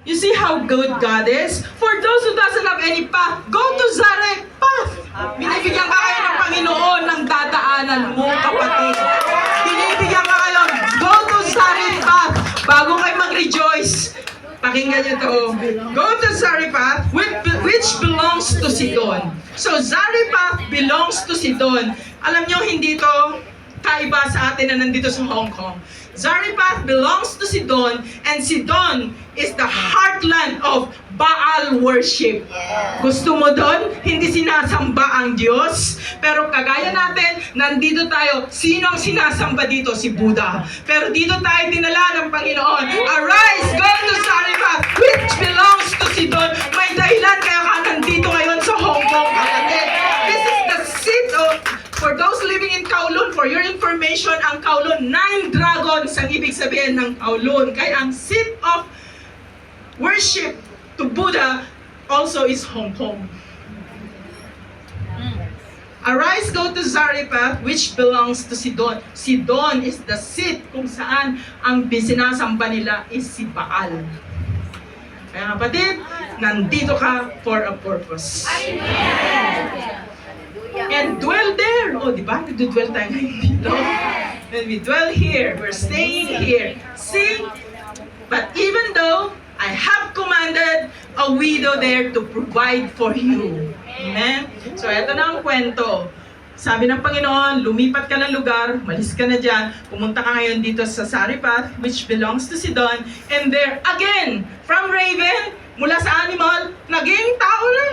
You see how good God is? For those who doesn't have any path, go to Zarephath. Binibigyan ka kayo ng Panginoon ng dadaanan mo, kapatid. Binibigyan ka kayo, go to Zarephath. Bago kayo mag-rejoice, pakinggan niyo to. Go to Zarephath, which belongs to Sidon. So Zarephath belongs to Sidon. Alam niyo, hindi to kaiba sa atin na nandito sa Hong Kong. Zarephath belongs to Sidon, and Sidon is the heartland of Baal worship. Gusto mo doon? Hindi sinasamba ang Diyos. Pero kagaya natin, nandito tayo. Sino ang sinasamba dito? Si Buddha. Pero dito tayo dinala ng Panginoon. Arise, go to Zarephath, which belongs to Sidon. May dahilan kaya ka nandito ngayon sa Hong Kong, kapatid. This is the seat of, for those living in Kowloon, for your information, ang Kowloon, 9 dragons ang ibig sabihin ng Kowloon. Kaya ang seat of worship to Buddha also is Hong Kong. Arise, go to Zarephath, which belongs to Sidon. Sidon is the seat kung saan ang sinasamba nila is si Baal. Kaya kapatid, nandito ka for a purpose. And dwell there. Oh, di ba? Nagdudwell tayo ngayon dito. When we dwell here, we're staying here. See? But even though I have commanded a widow there to provide for you. Amen? So, eto na ang kwento. Sabi ng Panginoon, lumipat ka ng lugar, malis ka na dyan, pumunta ka ngayon dito sa Zarephath, which belongs to Sidon, and there, again, from raven, mula sa animal, naging tao na.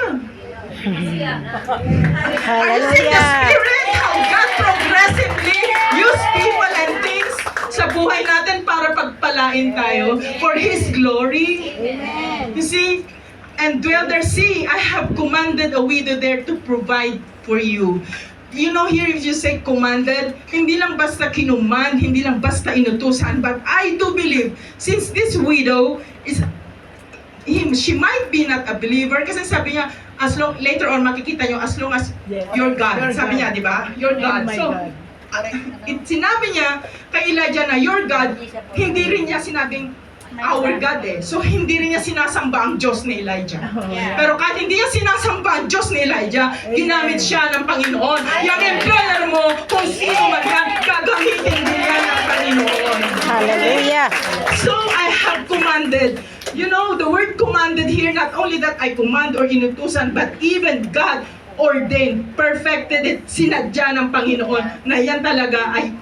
Are you seeing the Spirit? How God progressively use people and things sa buhay natin para pagpalain tayo for His glory. You see? And dwell there, see, I have commanded a widow there to provide for you. You know, here if you say commanded, hindi lang basta kinuman, hindi lang basta inutusan, but I do believe, since this widow is, she might be not a believer, kasi sabi niya, as long, later on makikita nyo, as long as your God, sabi niya, di ba? Your God. So, sinabi niya kay Elijah na your God, hindi rin niya sinabing our God eh. So, hindi rin niya sinasamba ang Diyos ni Elijah. Pero kahit hindi niya sinasamba ang Diyos ni Elijah, ginamit siya ng Panginoon. Yung employer mo, kung sino man yan, gagamitin din yan ng Panginoon. Hallelujah. So, I have commanded. You know, the word commanded here, not only that I command or inutusan, but even God ordained, perfected it, sinadya ng Panginoon na yan talaga ay